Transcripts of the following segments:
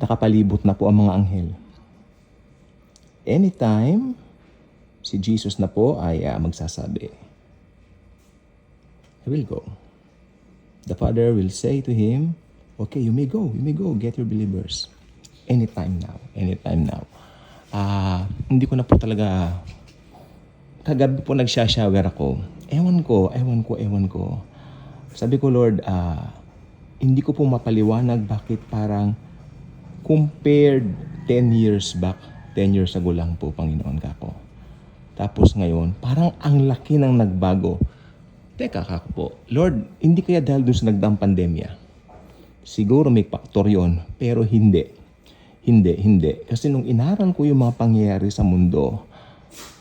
nakapalibot na po ang mga anghel. Anytime, si Jesus na po ay magsasabi, I will go. The Father will say to him, okay, you may go, get your believers. Anytime now. Hindi ko na po talaga, kagabi po nagsha-shower ako. Ewan ko. Sabi ko, Lord, hindi ko po mapaliwanag bakit parang compared 10 years back, 10 years ago lang po, Panginoon ka po. Tapos ngayon, parang ang laki ng nagbago. Teka kako po, Lord, hindi kaya dahil doon sa nagdaang pandemya? Siguro may faktor yon, pero hindi. Kasi nung inaral ko yung mga pangyayari sa mundo,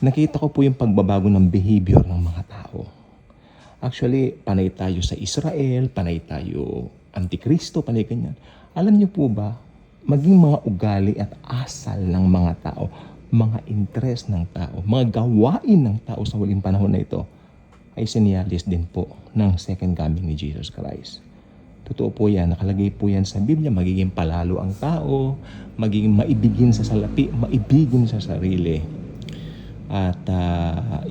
nakita ko po yung pagbabago ng behavior ng mga tao. Actually, panay tayo sa Israel, panay tayo Antikristo, panay ganyan. Alam niyo po ba, maging mga ugali at asal ng mga tao, mga interest ng tao, mga gawain ng tao sa huling panahon na ito, ay sinyalis din po ng second coming ni Jesus Christ. Totoo po yan, nakalagay po yan sa Biblia, magiging palalo ang tao, magiging maibigin sa salapi, maibigin sa sarili. At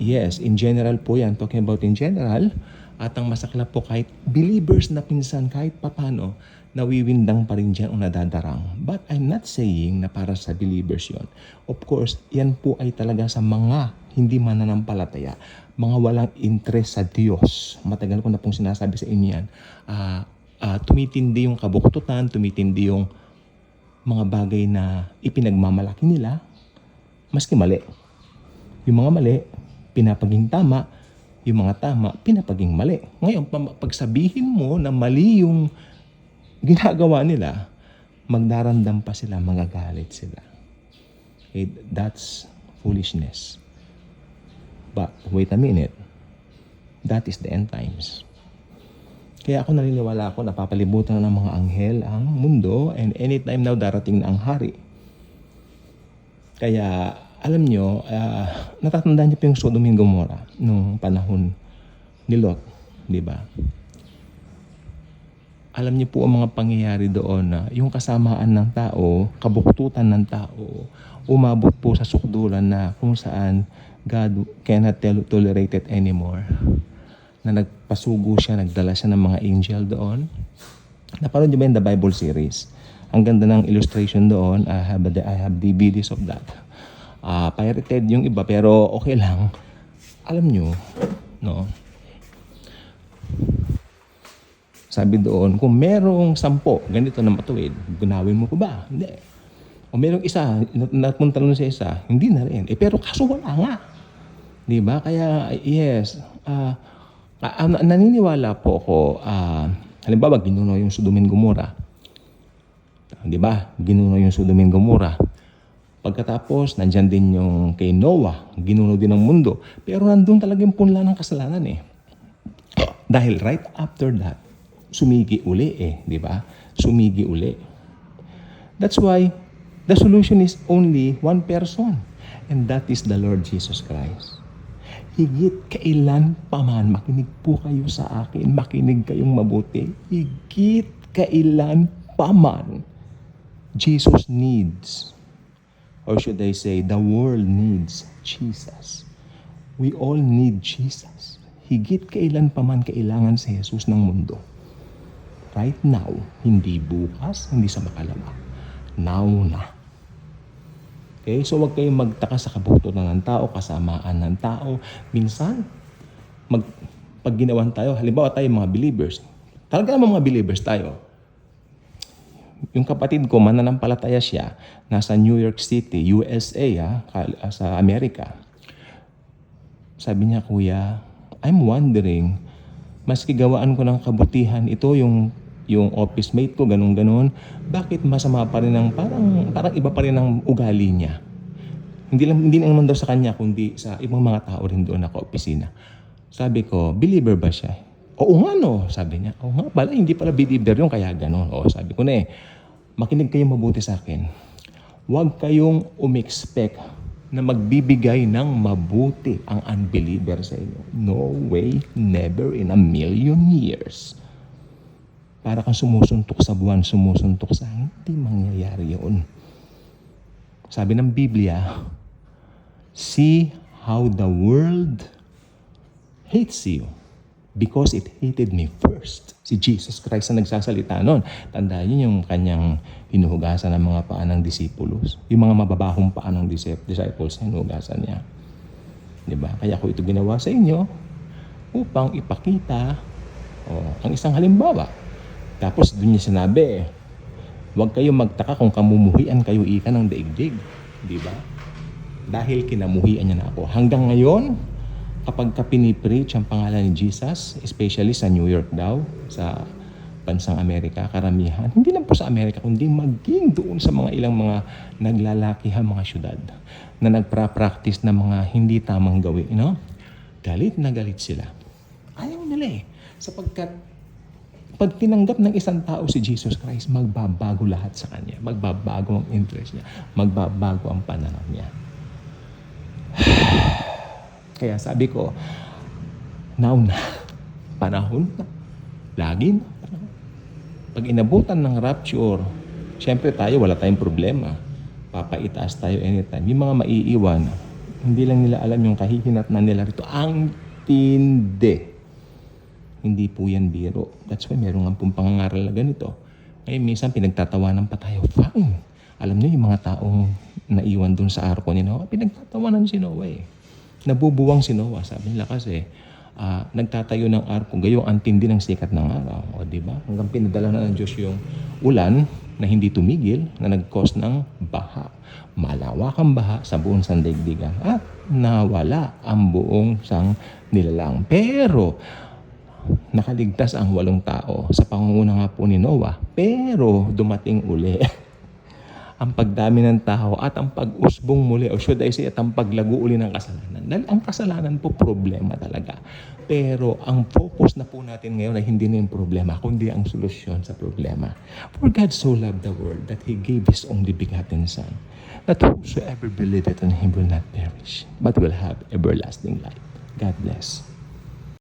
yes, in general po yan, talking about in general, at ang masaklap po kahit believers na pinsan kahit papano, nawiwindang pa rin dyan o nadadarang. But I'm not saying na para sa believers yon. Of course, yan po ay talaga sa mga hindi mananampalataya, mga walang interest sa Diyos. Matagal ko na pong sinasabi sa inyo yan. Tumitindi yung kabuktutan, tumitindi yung mga bagay na ipinagmamalaki nila, maski mali. Yung mga mali, pinapaging tama. Yung mga tama, pinapaging mali. Ngayon, pagsabihin mo na mali yung ginagawa nila, magdarandam pa sila, magagalit sila. Okay, that's foolishness. But wait a minute, that is the end times. Kaya ako naniniwala ako, napapalibutan na ng mga anghel ang mundo, and anytime now darating na ang hari. Kaya alam nyo, natatandaan niyo po yung Sodom and Gomorrah nung panahon ni Lot, di ba? Alam niyo po ang mga pangyayari doon na yung kasamaan ng tao, kabuktutan ng tao, umabot po sa sukdulan na kung saan God cannot tolerate it anymore. Na nagpasugo siya, nagdala siya ng mga angel doon. Napanood niyo ba yung The Bible series? Ang ganda ng illustration doon. I have DVDs of that. Pirated yung iba, pero okay lang. Alam niyo, no? Sabi doon, kung merong 10 ganito na matuwid, gunawin mo pa ba? Hindi. O merong isa, napunta nun sa isa, hindi na rin. Pero kaso wala nga. Di ba? Kaya, yes, naniniwala po ako, halimbawa, ginuno yung Sodom and Gomorrah. Di ba? Ginuno yung Sodom and Gomorrah. Pagkatapos, nandyan din yung kay Noah, ginuno din ang mundo. Pero nandun talaga yung punla ng kasalanan eh. Dahil right after that, sumigi uli di ba? Sumigi uli. That's why the solution is only one person, and that is the Lord Jesus Christ. Higit kailan pa man, makinig po kayo sa akin, makinig kayong mabuti. Higit kailan pa man, Jesus needs, or should I say, the world needs Jesus. We all need Jesus. Higit kailan pa man kailangan si Jesus ng mundo. Right now, hindi bukas, hindi sa makalawa. Now na. Okay, so huwag kayong magtaka sa kabuktutan ng tao, kasamaan ng tao. Minsan, pag ginawan tayo, halimbawa tayo mga believers, talaga naman mga believers tayo. Yung kapatid ko, mananampalataya siya, nasa New York City, USA, sa Amerika. Sabi niya, Kuya, I'm wondering, maski gawaan ko ng kabutihan, ito yung office mate ko, ganun-ganun, bakit masama pa rin parang iba pa rin ang ugali niya? Hindi naman daw sa kanya, kundi sa ibang mga tao rin doon na ka-opisina. Sabi ko, believer ba siya? Oo nga no, sabi niya. Oo nga pala, hindi pala believer yung kaya ganun. Sabi ko na makinig kayo mabuti sa akin. Huwag kayong umexpect na magbibigay ng mabuti ang unbeliever sa inyo. No way, never in a million years. Para kang sumusuntok sa buwan, sumusuntok sa hindi mangyayari yun. Sabi ng Biblia, see how the world hates you because it hated me first. Si Jesus Christ ang nagsasalita nun. Tandaan niyo yung kanyang hinuhugasan ng mga paa ng disipulos. Yung mga mababahong paa ng disciples na hinuhugasan niya. Diba? Kaya ko ito ginawa sa inyo upang ipakita ang isang halimbawa. Tapos doon niya sinabi, huwag kayong magtaka kung kamumuhian kayo ika ng daigdig. Diba? Dahil kinamuhian niya na ako. Hanggang ngayon, kapag ka pinipreach ang pangalan ni Jesus, especially sa New York daw, sa bansang Amerika, karamihan, hindi lang po sa Amerika, kundi maging doon sa mga ilang mga naglalakihang mga syudad na nagpa-practice ng mga hindi tamang gawin. Galit na galit sila. Ayaw nila sapagkat pag tinanggap ng isang tao si Jesus Christ, magbabago lahat sa kanya. Magbabago ang interest niya. Magbabago ang pananaw niya. Kaya sabi ko, now na, panahon na, lagi na. Pag inabutan ng rapture, syempre tayo, wala tayong problema. Papaitaas tayo anytime. Yung mga maiiwan, hindi lang nila alam yung kahihinatnan nila rito. Ang tindi. Hindi po yan biro. That's why meron nga pong pangangaral na ganito. Ngayon, minsan pinagtatawanan pa tayo. Fine. Alam niyo yung mga taong naiwan dun sa arko ni Noah, pinagtatawanan si Noah Nabubuwang si Noah. Sabi nila kasi, nagtatayo ng arko, gayong antindi ng sikat ng araw. O, diba? Hanggang pinadala na ng Diyos yung ulan na hindi tumigil, na nag-cause ng baha. Malawakang baha sa buong sandaigdigan. At nawala ang buong sang nilalang. Pero, nakaligtas ang 8 tao sa pangunguna nga po ni Noah. Pero, dumating uli ang pagdami ng tao at ang pag-usbong muli, o should I say, at ang paglago uli ng kasalanan. Dahil ang kasalanan po problema talaga. Pero ang focus na po natin ngayon ay hindi na yung problema, kundi ang solusyon sa problema. For God so loved the world that He gave His only begotten Son, that whosoever believeth on Him will not perish, but will have everlasting life. God bless.